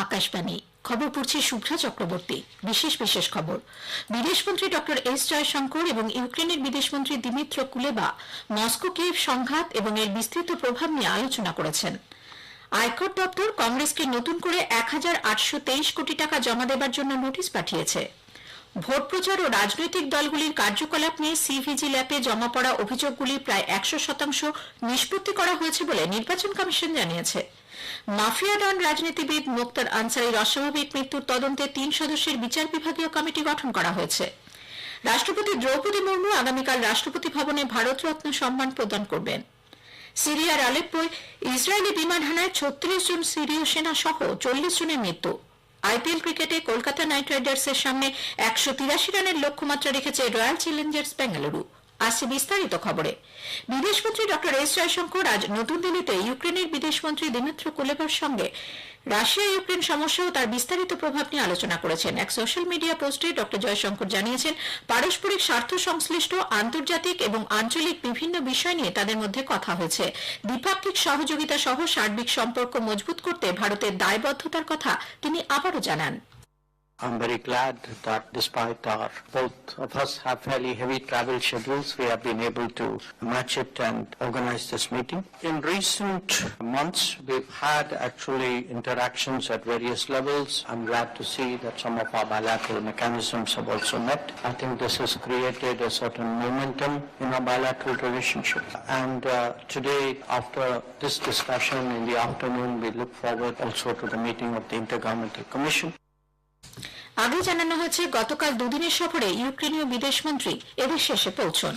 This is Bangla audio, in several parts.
আকাশবাণী খবর পড়ছে শুভ্রা চক্রবর্তী। বিশেষ খবর। বিদেশমন্ত্রী ডক্টর এস জয়শঙ্কর এবং ইউক্রেনের বিদেশমন্ত্রী দিমিত্র কুলেবা মস্কো কিয়েভ সংঘাত এবং এর বিস্তৃত প্রভাব নিয়ে আলোচনা করেছেন। আয়কর দপ্তর কংগ্রেসকে নতুন করে ১,৮২৩ কোটি টাকা জমা দেবার জন্য নোটিশ পাঠিয়েছে। ভোট প্রচার ও রাজনৈতিক দলগুলির কার্যকলাপ নিয়ে সিভিজিল অ্যাপে জমা পড়া অভিযোগগুলি প্রায় ১০০% নিষ্পত্তি করা হয়েছে বলে নির্বাচন কমিশন জানিয়েছে। মাফিয়া ডন রাজনীতিবিদ মোক্তার আনসারীর অস্বাভাবিক মৃত্যুর তদন্তে ৩ সদস্যের বিচার বিভাগীয় কমিটি গঠন করা হয়েছে। রাষ্ট্রপতি দ্রৌপদী মুর্মু আগামীকাল রাষ্ট্রপতি ভবনে ভারতরত্ন সম্মান প্রদান করবেন। সিরিয়ার আলেপ্পোয় ইসরায়েলি বিমান হানায় ৩৬ জন সিরীয় সেনা সহ ৪০ জনের মৃত্যু। আইপিএল ক্রিকেটে কলকাতা নাইট রাইডার্সের সামনে ১৮৩ রানের লক্ষ্যমাত্রা রেখেছে রয়্যাল চ্যালেঞ্জার্স বেঙ্গালুরু। আসছে বিস্তারিত খবরে। বিদেশমন্ত্রী ডক্টর এস জয়শঙ্কর আজ নতুন দিল্লিতে ইউক্রেনের বিদেশমন্ত্রী দিমিত্র কুলেবার সঙ্গে রাশিয়া ইউক্রেন সমস্যা ও তার বিস্তারিত প্রভাব নিয়ে আলোচনা করেছেন। এক সোশ্যাল মিডিয়া পোস্টে ডক্টর জয়শঙ্কর জানিয়েছেন, পারস্পরিক স্বার্থ সংশ্লিষ্ট আন্তর্জাতিক এবং আঞ্চলিক বিভিন্ন বিষয় নিয়ে তাদের মধ্যে কথা হয়েছে। দ্বিপাক্ষিক সহযোগিতা সহ সার্বিক সম্পর্ক মজবুত করতে ভারতের দায়বদ্ধতার কথা তিনি আবারও জানান। I'm very glad that despite both of us have fairly heavy travel schedules, we have been able to match it and organize this meeting. In recent months, we've had actually interactions at various levels. I'm glad to see that some of our bilateral mechanisms have also met. I think this has created a certain momentum in our bilateral relationship. And today, after this discussion in the afternoon, we look forward also to the meeting of the Intergovernmental Commission. আগে জানানো হয়েছে, গতকাল দুদিনের সফরে ইউক্রেনীয় বিদেশমন্ত্রী এদেশে এসে পৌঁছন।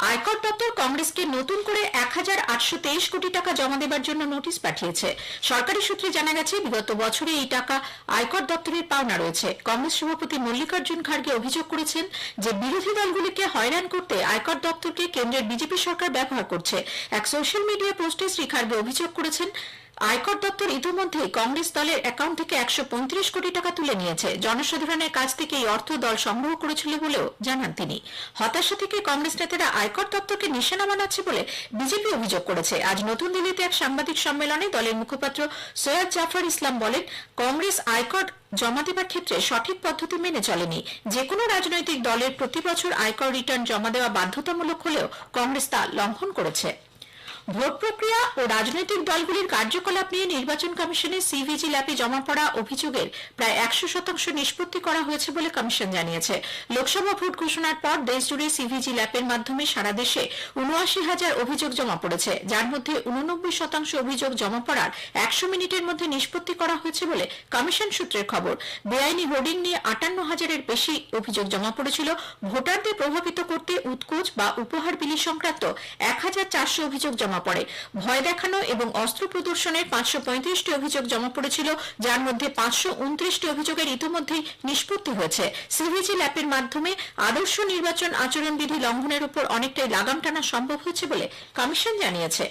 আয়কর দপ্তর কংগ্রেসকে নতুন করে ১,৮২৩ কোটি টাকা জমা দেবার জন্য নোটিশ পাঠিয়েছে। সরকারি সূত্রে জানা গেছে, বিগত বছরে এই টাকা আয়কর দপ্তরের পাওনা রয়েছে। কংগ্রেস সভাপতি মল্লিকার্জুন খাড়গে অভিযোগ করেছেন যে বিরোধী দলগুলিকে হয়রান করতে আয়কর দপ্তরকে কেন্দ্রের বিজেপি সরকার ব্যবহার করছে। এক সোশ্যাল মিডিয়া পোস্টে শ্রী খাড়গে অভিযোগ করেছেন, আয়কর দপ্তর ইতিমধ্যে কংগ্রেস দলের অ্যাকাউন্ট থেকে ১৩৫ কোটি টাকা তুলে নিয়েছে। জনসাধারণের কাছ থেকে এই অর্থ দল সংগ্রহ করেছিল বলেও জানান তিনি। হতাশা থেকে কংগ্রেস নেতারা আয়কর দপ্তরকে নিশানা বানাচ্ছে বলে বিজেপি অভিযোগ করেছে। আজ নতুন দিল্লিতে এক সাংবাদিক সম্মেলনে দলের মুখপাত্র সৈয়দ জাফর ইসলাম বলেন, কংগ্রেস আয়কর জমা দেবার ক্ষেত্রে সঠিক পদ্ধতি মেনে চলেনি। যে কোনো রাজনৈতিক দলের প্রতি বছর আয়কর রিটার্ন জমা দেওয়া বাধ্যতামূলক হলেও কংগ্রেস তা লঙ্ঘন করেছে। ভোট প্রক্রিয়া ও রাজনৈতিক দলগুলির কার্যকলাপ নিয়ে নির্বাচন কমিশনের সিভিজিল অ্যাপে জমা পড়া অভিযোগের প্রায় ১০০% নিষ্পত্তি করা হয়েছে বলে কমিশন জানিয়েছে। লোকসভা ভোট ঘোষণার পর দেশজুড়ে সিভিজিল অ্যাপের মাধ্যমে সারা দেশে ৭৯,০০০ অভিযোগ জমা পড়েছে, যার মধ্যে ৮৯% অভিযোগ জমা পড়ার ১০০ মিনিটের মধ্যে নিষ্পত্তি করা হয়েছে বলে কমিশন সূত্রের খবর। বেআইনি হোর্ডিং নিয়ে ৫৮,০০০-এর বেশি অভিযোগ জমা পড়েছিল। ভোটারদের প্রভাবিত করতে উৎকোচ বা উপহার বিলি সংক্রান্ত ১,৪০০ অভিযোগ জমা পড়ে। ভয় দেখানো এবং অস্ত্র প্রদর্শনের ৫৩৫টি অভিযোগ জমা পড়েছিল, যার মধ্যে ৫২৯টি অভিযোগের ইতিমধ্যেই নিষ্পত্তি হয়েছে। সিভিজিল অ্যাপের মাধ্যমে আদর্শ নির্বাচন আচরণবিধি লঙ্ঘনের উপর অনেকটাই লাগাম টানা সম্ভব হয়েছে বলে কমিশন জানিয়েছে।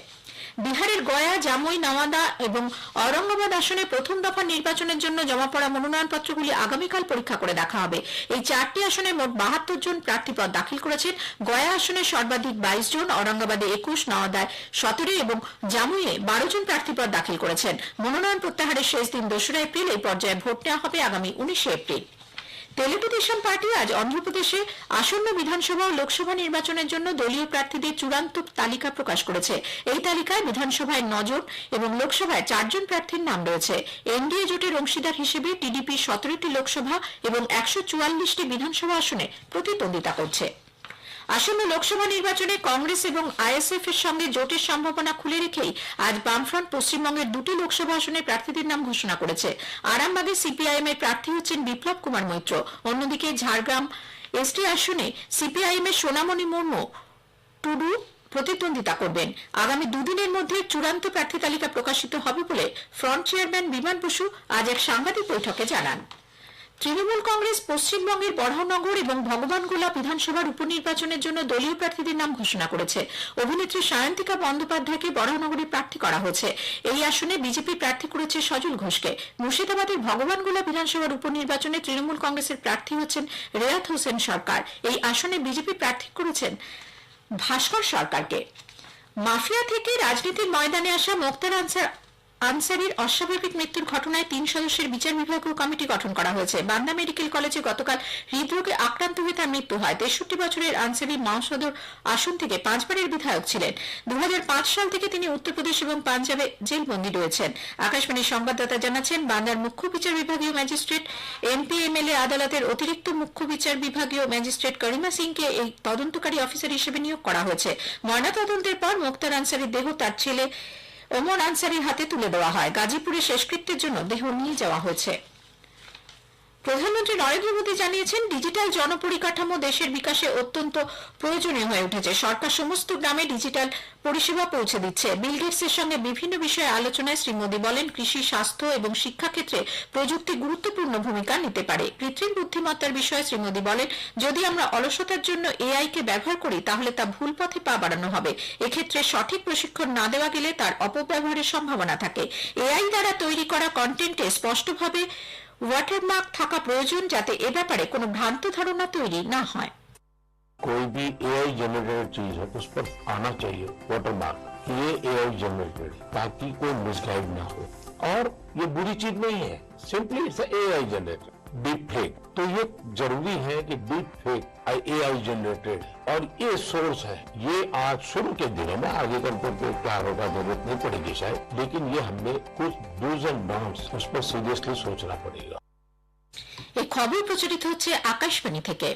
বিহারের গয়া, জামুই, নওয়াদা এবং ঔরঙ্গাবাদ আসনে প্রথম দফা নির্বাচনের জন্য জমা পড়া মনোনয়নপত্রগুলি আগামীকাল পরীক্ষা করে দেখা হবে। এই ৪টি আসনে মোট ৭২ জন প্রার্থীপদ দাখিল করেছেন। গয়া আসনে সর্বাধিক ২২ জন, ঔরঙ্গাবাদে ২১, নওয়াদায় ১৭ এবং জামুইয়ে ১২ জন প্রার্থীপদ দাখিল করেছেন। মনোনয়ন প্রত্যাহারের শেষ দিন ২রা এপ্রিল। এই পর্যায়ে ভোট নেওয়া হবে আগামী ১৯শে এপ্রিল। তেলুগু দেশম পার্টি আজ অন্ধ্রপ্রদেশে আসন্ন বিধানসভা ও লোকসভা নির্বাচনের জন্য দলীয় প্রার্থীদের চূড়ান্ত তালিকা প্রকাশ করেছে। এই তালিকায় বিধানসভায় ৯ জন এবং লোকসভায় ৪ জন প্রার্থীর নাম রয়েছে। এনডিএ জোটের অংশীদার হিসেবে টিডিপি ১৭টি লোকসভা এবং ১৪৪টি বিধানসভা আসনে প্রতিদ্বন্দ্বিতা করছে। আসন্ন লোকসভা নির্বাচনে কংগ্রেস এবং আইএসএফ এর সঙ্গে জোটের সম্ভাবনা খুলে রেখেই আজ বামফ্রন্ট পশ্চিমবঙ্গের ২টি লোকসভা আসনের প্রার্থীদের নাম ঘোষণা করেছে। আরামবাগে সিপিআইএম এর প্রার্থী হচ্ছেন বিপ্লব কুমার মৈত্র। অন্যদিকে ঝাড়গ্রাম এসটি আসনে সিপিআইএম এর সোনামণি মুর্মু টুডু প্রতিদ্বন্দ্বিতা করবেন। আগামী দুদিনের মধ্যে চূড়ান্ত প্রার্থী তালিকা প্রকাশিত হবে বলে ফ্রন্ট চেয়ারম্যান বিমান বসু আজ এক সাংবাদিক বৈঠকে জানান। তৃণমূল কংগ্রেস পশ্চিমবঙ্গের বড়াইনগর এবং ভগবানগোলা বিধানসভার উপনির্বাচনের জন্য দলীয় প্রার্থীদের নাম ঘোষণা করেছে। অভিনেত্রী সায়ন্তিকা বন্দ্যোপাধ্যায়কে বড়াইনগরে প্রার্থী করা হয়েছে। এই আসনে বিজেপি প্রার্থী করেছে সজল ঘোষকে। মুর্শিদাবাদের ভগবানগোলা বিধানসভার উপনির্বাচনে তৃণমূল কংগ্রেসের প্রার্থী হচ্ছেন রেয়াত হোসেন সরকার। এই আসনে বিজেপি প্রার্থী করেছেন ভাস্কর সরকারকে। মাফিয়া থেকে রাজনীতির ময়দানে আসা মোক্তার আনসার আনসারির অস্বাভাবিক মৃত্যুর ঘটনায় 3 সদস্যের বিচার বিভাগীয় কমিটি গঠন করা হয়েছে। বান্দা মেডিকেল কলেজে গতকাল হৃদরোগে আক্রান্ত হয়ে তার মৃত্যু হয়। 63 বছরের আনসারি মাওসদর আসন থেকে 5 বারের বিধায়ক ছিলেন। 2005 সাল থেকে তিনি উত্তরপ্রদেশ এবং পাঞ্জাবে জেলবন্দী রয়েছেন। আকাশবাণীর সংবাদদাতা জানাচ্ছেন, বান্দার মুখ্য বিচার বিভাগীয় ম্যাজিস্ট্রেট এমপি এমএলএ আদালতের অতিরিক্ত মুখ্য বিচার বিভাগীয় ম্যাজিস্ট্রেট করিমা সিংকে এই তদন্তকারী অফিসার হিসেবে নিয়োগ করা হয়েছে। ময়নাতদন্তের পর মোক্তার আনসারির দেহ তার ছেলে ওমর আনসারির হাতে তুলে দেওয়া হয়। গাজীপুরে শেষকৃত্যের জন্য দেহ নিয়ে যাওয়া হয়েছে। প্রধানমন্ত্রী নরেন্দ্র মোদী জানিয়েছেন, ডিজিটাল জনপরিকাঠামো দেশের বিকাশে অত্যন্ত প্রয়োজনীয় হয়ে উঠেছে। সরকার সমস্ত গ্রামে ডিজিটাল পরিষেবা পৌঁছে দিচ্ছে। বিল গেটসের সঙ্গে বিভিন্ন বিষয়ে আলোচনায় শ্রী মোদী বলেন, কৃষি, স্বাস্থ্য এবং শিক্ষা ক্ষেত্রে প্রযুক্তি গুরুত্বপূর্ণ ভূমিকা নিতে পারে। কৃত্রিম বুদ্ধিমত্তার বিষয়ে শ্রী মোদী বলেন, যদি আমরা অলসতার জন্য এআই কে ব্যবহার করি তাহলে তা ভুল পথে পা বাড়ানো হবে। এক্ষেত্রে সঠিক প্রশিক্ষণ না দেওয়া গেলে তার অপব্যবহারের সম্ভাবনা থাকে। এআই দ্বারা তৈরি করা কন্টেন্টে স্পষ্টভাবে ওয়াটারমার্ক থাকা প্রয়োজন, যাতে এ ব্যাপারে কোনো ভ্রান্ত ধারণা তৈরি না হয়। कोई भी एआई जनरेटेड चीज है उस पर आना चाहिए वाटरमार्क, ये एआई जनरेटेड, ताकि कोई मिसगाइड ना हो। और ये बुरी चीज नहीं है, simply it's AI generated. Deep fake, तो ये जरूरी है कि डीप फेक एआई जनरेटेड और ये सोर्स है। ये आज शुरू के दिनों में, आगे कर क्या होगा जरूरत नहीं पड़ेगी शायद, लेकिन ये हमें कुछ डूज एंड डोंट्स उस पर सीरियसली सोचना पड़ेगा। এই খবর প্রচারিত হচ্ছে আকাশবাণী থেকে।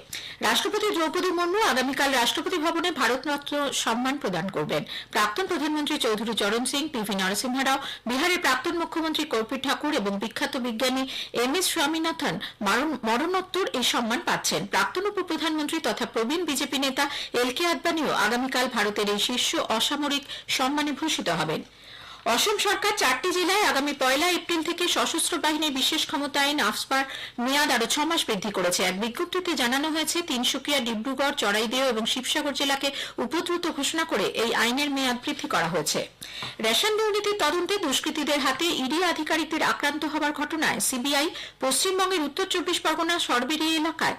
রাষ্ট্রপতি দ্রৌপদী মুর্মু আগামীকাল রাষ্ট্রপতি ভবনে ভারতরত্ন সম্মান প্রদান করবেন। প্রাক্তন প্রধানমন্ত্রী চৌধুরী চরণ সিং, পিভি নরসিংহ রাও, বিহারের প্রাক্তন মুখ্যমন্ত্রী কর্পূর ঠাকুর এবং বিখ্যাত বিজ্ঞানী এম.এস. স্বামীনাথন মরণোত্তর এই সম্মান পাচ্ছেন। প্রাক্তন উপপ্রধানমন্ত্রী তথা প্রবীণ বিজেপি নেতা এল.কে. আদবানিও আগামীকাল ভারতের এই শীর্ষ অসামরিক সম্মানে ভূষিত হবেন। অসম সরকার 4টি জেলায় আগামী 1 এপ্রিল থেকে সশস্ত্র বাহিনীর বিশেষ ক্ষমতা আইন আফস্পার মেয়াদ আরো 6 মাস বৃদ্ধি করেছে। এক বিজ্ঞপ্তিতে জানানো হয়েছে, তিনসুকিয়া, ডিব্রুগড়, চড়াইদেও এবং শিবসাগর জেলাকে উপদ্রুত ঘোষণা করে এই আইনের মেয়াদ বৃদ্ধি করা হয়েছে। রেশন দুর্নীতির তদন্তে দুষ্কৃতীদের হাতে ইডি আধিকারিকদের আক্রান্ত হওয়ার ঘটনায় সিবিআই পশ্চিমবঙ্গের উত্তর 24 পরগনা সরবেরিয়া এলাকায়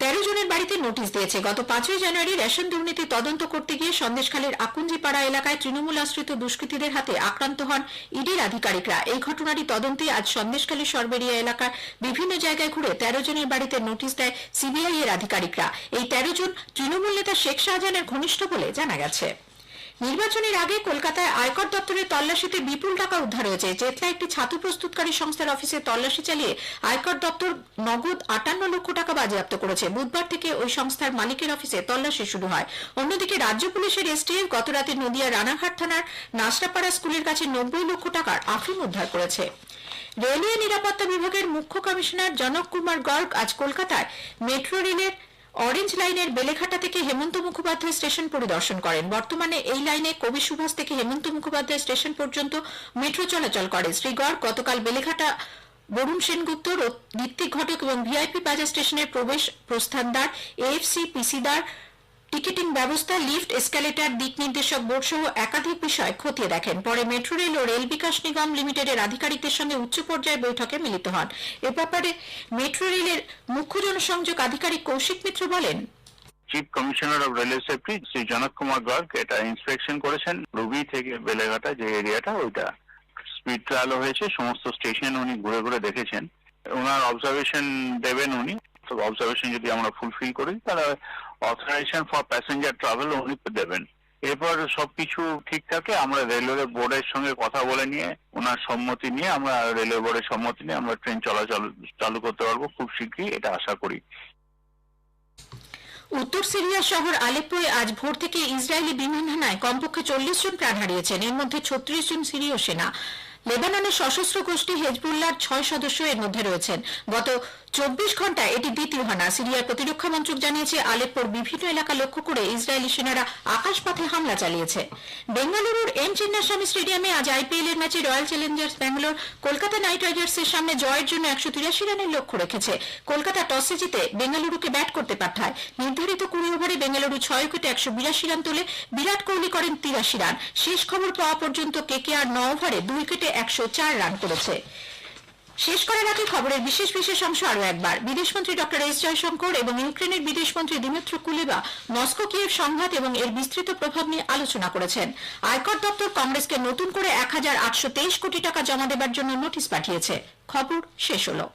13 জনের বাড়িতে নোটিশ দিয়েছে। গত 5 জানুয়ারি রেশন দুর্নীতি তদন্ত করতে গিয়ে সন্দেশখালীর আকুঞ্জিপাড়া এলাকায় তৃণমূল আশ্রিত দুষ্কৃতীদের হাতে আক্রান্ত হন ইডির আধিকারিকরা। এই ঘটনাটি তদন্তে আজ সন্দেশখালী সরবেরিয়া এলাকার বিভিন্ন জায়গায় ঘুরে 13 জনের বাড়িতে নোটিশ দেয় সিবিআই এর আধিকারিকরা। এই 13 জন তৃণমূল নেতা শেখ শাহজাহানের ঘনিষ্ঠ বলে জানা গেছে। নির্বাচনের আগে কলকাতায় আয়কর দপ্তরের তল্লাশিতে বিপুল টাকা উদ্ধার হয়েছে। চেতলা একটি ছাতু প্রস্তুতকারী সংস্থার অফিসে তল্লাশি চালিয়ে আয়কর দপ্তর নগদ 58 লক্ষ টাকা বাজেয়াপ্ত করেছে। বুধবার থেকে ওই সংস্থার মালিকের অফিসে তল্লাশি শুরু হয়। অন্যদিকে রাজ্য পুলিশের এসটিএফ গতরাতে নদিয়া রানাঘাট থানার নাসরাপাড়া স্কুলের কাছে 90 লক্ষ টাকার আফিম উদ্ধার করেছে। রেলওয়ে নিরাপত্তা বিভাগের মুখ্য কমিশনার জনক কুমার গর্গ আজ কলকাতায় মেট্রো রেলের অরেঞ্জ লাইনের বেলেঘাটা থেকে হেমন্ত মুখোপাধ্যায় স্টেশন পরিদর্শন করেন। বর্তমানে এই লাইনে কবি সুভাষ থেকে হেমন্ত মুখোপাধ্যায় স্টেশন পর্যন্ত মেট্রো চলাচল করে। শ্রী গর্গ গতকাল বেলেঘাটা বরুণ সেনগুপ্ত, ঋত্বিক ঘটক এবং ভিআইপি বাজার স্টেশনের প্রবেশ প্রস্থানদ্বার, এএফসি, পিসিদ্বার, টিকিটিং ব্যবস্থা, লিফট, এসকালেটর, দিক নির্দেশক বোর্ড সহ একাধিক বিষয় খতিয়ে দেখেন। পরে মেট্রো রেল ও রেল বিকাশ নিগম লিমিটেডের আধিকারিকদের সঙ্গে উচ্চ পর্যায়ের বৈঠকে মিলিত হন। এ ব্যাপারে মেট্রো রেলের মুখ্য জনসংযোগ আধিকারিক কৌশিক মিত্র বলেন, chief commissioner of railway safety Shri জনক কুমার গর্গ এটা ইন্সপেকশন করেছেন। রুবি থেকে বেলেঘাটা যে এরিয়াটা, ওইটা স্পিড ট্রায়ালও হয়েছে। সমস্ত স্টেশন উনি ঘুরে ঘুরে দেখেছেন। ওনার অবজারভেশন দেবেন উনি। অবজারভেশন যদি আমরা ফুলফিল করি তাহলে অথরাইজেশন ফর প্যাসেঞ্জার ট্রাভেল উনি দেবেন। এরপর সবকিছু ঠিক থাকে আমরা রেলওয়ে বোর্ডের সঙ্গে কথা বলে নিয়ে, ওনার সম্মতি নিয়ে, আমরা রেলওয়ে বোর্ডের সম্মতি নিয়ে আমরা ট্রেন চলাচল চালু করতে পারবো খুব শীঘ্রই, এটা আশা করি। উত্তর সিরিয়া শহর আলেপ্পোয় আজ ভোর থেকে ইসরায়েলি বিমান হামলায় কমপক্ষে 40 জন প্রাণ হারিয়েছেন। এর মধ্যে 36 জন সিরীয় সেনা। লেবাননের সশস্ত্র গোষ্ঠী হেজবুল্লাহর 6 সদস্য এর মধ্যে রয়েছেন। গত 24 ঘন্টায় এটি দ্বিতীয় হানা। সিরিয়ার প্রতিরক্ষা মন্ত্রক জানিয়েছে, আলেপ্পোর বিভিন্ন এলাকা লক্ষ্য করে ইসরায়েলি সেনারা আকাশপথে হামলা চালিয়েছে। বেঙ্গালুরুর এম চিন্নাস্বামী স্টেডিয়ামে আজ আইপিএল এর ম্যাচে Royal Challengers Bangalore Kolkata Knight রাইডার্সের সামনে জয়ের জন্য 183 রানের লক্ষ্য রেখেছে। কলকাতা টসে জিতে বেঙ্গালুরুকে ব্যাট করতে পাঠায়। নির্ধারিত 20 ওভারে বেঙ্গালুরু 6 উইকেটে 182 রান তোলে। বিরাট কোহলি করেন 83 রান। শেষ খবর পাওয়া পর্যন্ত কেকেআর 9 ওভারে 2 উইকেটে 104 রান করেছে। শেষ করার আগে খবরের বিশেষ অংশ আরো একবার। বিদেশমন্ত্রী ডক্টর এস জয়শঙ্কর এবং ইউক্রেনের বিদেশমন্ত্রী দিমিত্র কুলেবা মস্কো কিয়েভ সংঘাত এবং এর বিস্তৃত প্রভাব নিয়ে আলোচনা করেছেন। আয়কর দপ্তর কংগ্রেসকে নতুন করে 1823 কোটি টাকা জমা দেবার জন্য নোটিশ পাঠিয়েছে। খবর শেষ হলো।